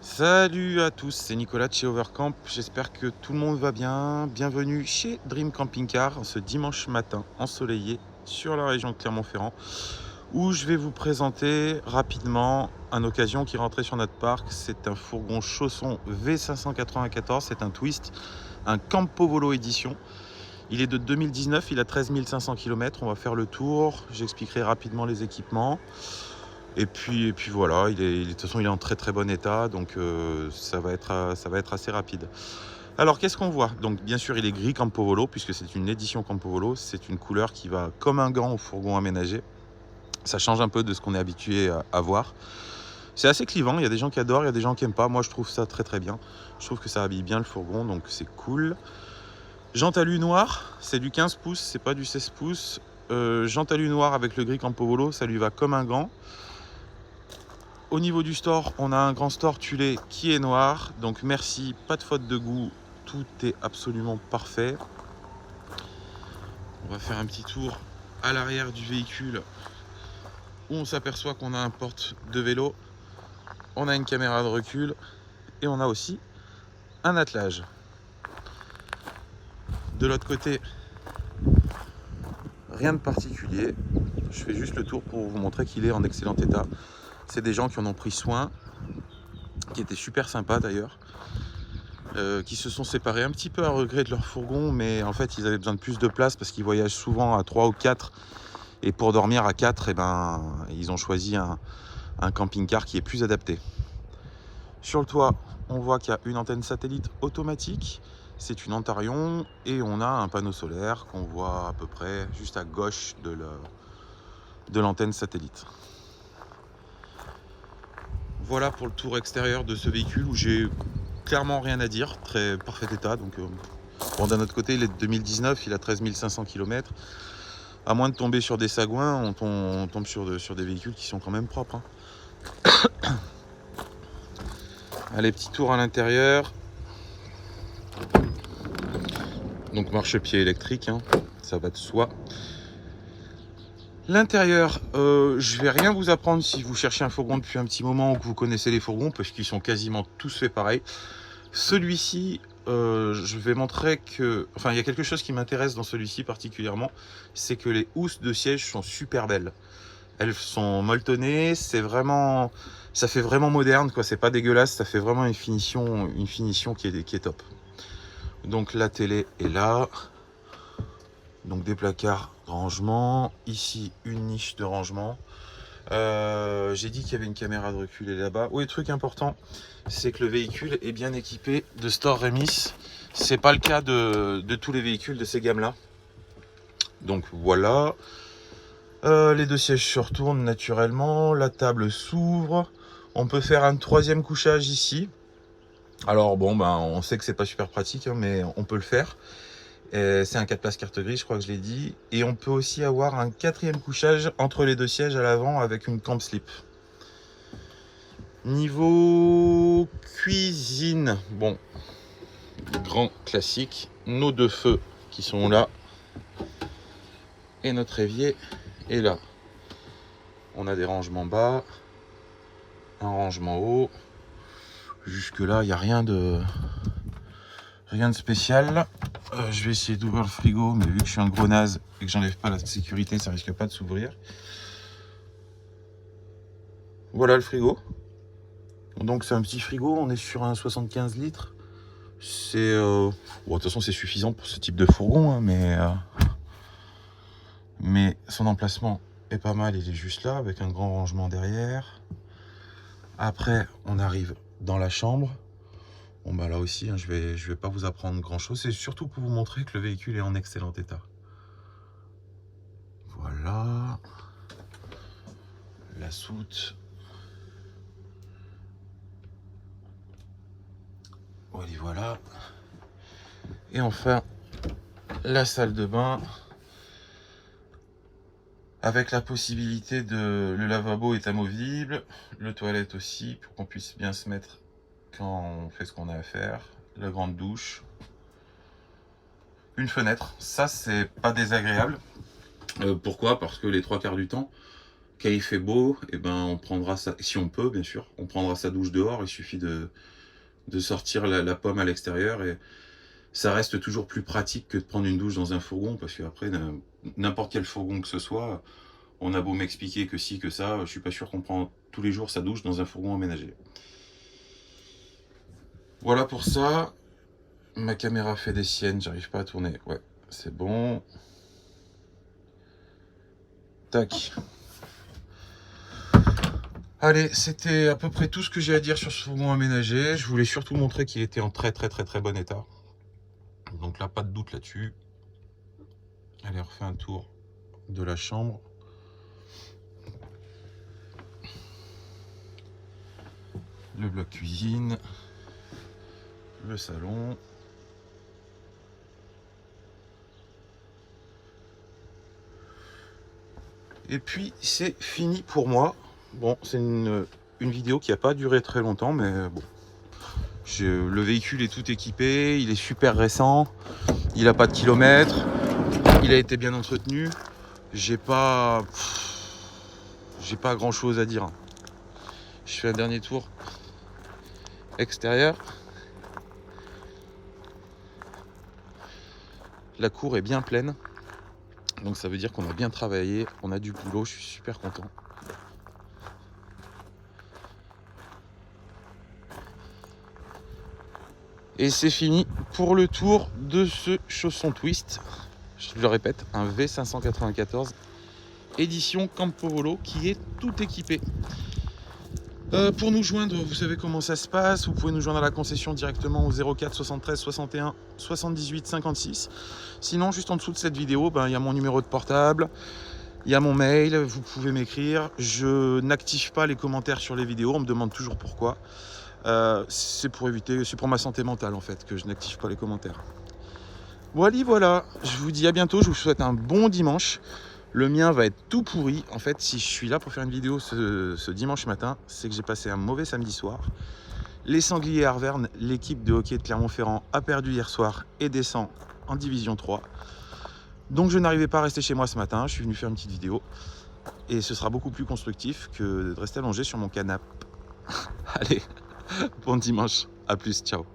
Salut à tous, c'est Nicolas de chez Overcamp. J'espère que tout le monde va bien. Bienvenue chez Dream Camping Car ce dimanche matin ensoleillé sur la région de Clermont-Ferrand où je vais vous présenter rapidement une occasion qui rentrait sur notre parc. C'est un fourgon Chausson V594, c'est un twist, un Campo Volo édition. Il est de 2019, il a 13 500 km. On va faire le tour, j'expliquerai rapidement les équipements. Et puis voilà, de toute façon il est en très très bon état, donc ça va être assez rapide. Alors qu'est-ce qu'on voit? Donc bien sûr il est gris Campo Volo, puisque c'est une édition Campo Volo, c'est une couleur qui va comme un gant au fourgon aménagé. Ça change un peu de ce qu'on est habitué à voir. C'est assez clivant, il y a des gens qui adorent, il y a des gens qui n'aiment pas. Moi je trouve ça très très bien. Je trouve que ça habille bien le fourgon, donc c'est cool. Jantalu noir, c'est du 15 pouces, c'est pas du 16 pouces. Jantalu noir avec le gris Campo Volo, ça lui va comme un gant. Au niveau du store, on a un grand store tuilé qui est noir. Donc merci, pas de faute de goût. Tout est absolument parfait. On va faire un petit tour à l'arrière du véhicule où on s'aperçoit qu'on a un porte de vélo. On a une caméra de recul et on a aussi un attelage. De l'autre côté, rien de particulier. Je fais juste le tour pour vous montrer qu'il est en excellent état. C'est des gens qui en ont pris soin, qui étaient super sympas d'ailleurs. Qui se sont séparés un petit peu à regret de leur fourgon, mais en fait ils avaient besoin de plus de place parce qu'ils voyagent souvent à 3 ou 4, et pour dormir à 4, ils ont choisi un camping-car qui est plus adapté. Sur le toit, on voit qu'il y a une antenne satellite automatique, c'est une Antarion, et on a un panneau solaire qu'on voit à peu près juste à gauche de l'antenne satellite. Voilà pour le tour extérieur de ce véhicule où j'ai clairement rien à dire, très parfait état. Donc bon, d'un autre côté, il est de 2019, il a 13 500 km. À moins de tomber sur des sagouins, on tombe sur des véhicules qui sont quand même propres. Allez, petit tour à l'intérieur. Donc marchepied électrique, ça va de soi. L'intérieur, je vais rien vous apprendre si vous cherchez un fourgon depuis un petit moment ou que vous connaissez les fourgons, parce qu'ils sont quasiment tous faits pareil. Celui-ci, je vais montrer que... Enfin, il y a quelque chose qui m'intéresse dans celui-ci particulièrement, c'est que les housses de siège sont super belles. Elles sont molletonnées, c'est vraiment... Ça fait vraiment moderne, quoi. C'est pas dégueulasse, ça fait vraiment une finition qui est top. Donc la télé est là. Donc des placards de rangement. Ici, une niche de rangement. J'ai dit qu'il y avait une caméra de recul là-bas. Oui, truc important, c'est que le véhicule est bien équipé de Store Remis. C'est pas le cas de tous les véhicules de ces gammes-là. Donc voilà. Les deux sièges se retournent naturellement. La table s'ouvre. On peut faire un troisième couchage ici. Alors bon, on sait que c'est pas super pratique, mais on peut le faire. C'est un 4 places carte grise, je crois que je l'ai dit. Et on peut aussi avoir un quatrième couchage entre les deux sièges à l'avant avec une camp slip. Niveau cuisine, bon, grand classique, nos deux feux qui sont là et notre évier est là. On a des rangements bas, un rangement haut. Jusque là, il n'y a rien de spécial. Je vais essayer d'ouvrir le frigo, mais vu que je suis un gros naze et que j'enlève pas la sécurité, ça risque pas de s'ouvrir. Voilà le frigo. Donc c'est un petit frigo, on est sur un 75 litres. C'est bon, de toute façon c'est suffisant pour ce type de fourgon, mais son emplacement est pas mal, il est juste là avec un grand rangement derrière. Après on arrive dans la chambre. Bon là aussi je vais pas vous apprendre grand chose, c'est surtout pour vous montrer que le véhicule est en excellent état. Voilà la soute. Voilà. Et enfin la salle de bain avec la possibilité le lavabo est amovible, le toilette aussi pour qu'on puisse bien se mettre quand on fait ce qu'on a à faire, la grande douche, une fenêtre, ça c'est pas désagréable. Pourquoi? Parce que les trois quarts du temps quand il fait beau, et ben on prendra ça, si on peut bien sûr, on prendra sa douche dehors. Il suffit de sortir la pomme à l'extérieur, et ça reste toujours plus pratique que de prendre une douche dans un fourgon, parce qu'après, n'importe quel fourgon que ce soit, on a beau m'expliquer que si, que ça, je suis pas sûr qu'on prend tous les jours sa douche dans un fourgon aménagé. Voilà pour ça. Ma caméra fait des siennes, j'arrive pas à tourner. Ouais, c'est bon. Tac. Allez, c'était à peu près tout ce que j'ai à dire sur ce fourgon aménagé. Je voulais surtout montrer qu'il était en très bon état. Donc là, pas de doute là-dessus. Allez, on refait un tour de la chambre. Le bloc cuisine. Le salon. Et puis c'est fini pour moi. Bon, c'est une vidéo qui n'a pas duré très longtemps, mais bon. Le véhicule est tout équipé, il est super récent, il n'a pas de kilomètres, il a été bien entretenu. J'ai pas grand chose à dire. Je fais un dernier tour extérieur. La cour est bien pleine, donc ça veut dire qu'on a bien travaillé, on a du boulot, je suis super content. Et c'est fini pour le tour de ce chausson twist. Je le répète, un V594 édition Campovolo qui est tout équipé. Pour nous joindre, vous savez comment ça se passe. Vous pouvez nous joindre à la concession directement au 04 73 61 78 56. Sinon, juste en dessous de cette vidéo, il y a mon numéro de portable, il y a mon mail, vous pouvez m'écrire. Je n'active pas les commentaires sur les vidéos, on me demande toujours pourquoi. C'est pour ma santé mentale en fait que je n'active pas les commentaires. Voilà, je vous dis à bientôt, je vous souhaite un bon dimanche. Le mien va être tout pourri. En fait, si je suis là pour faire une vidéo ce dimanche matin, c'est que j'ai passé un mauvais samedi soir. Les Sangliers Arvernes, l'équipe de hockey de Clermont-Ferrand, a perdu hier soir et descend en division 3. Donc je n'arrivais pas à rester chez moi ce matin, je suis venu faire une petite vidéo. Et ce sera beaucoup plus constructif que de rester allongé sur mon canapé. Allez, bon dimanche, à plus, ciao.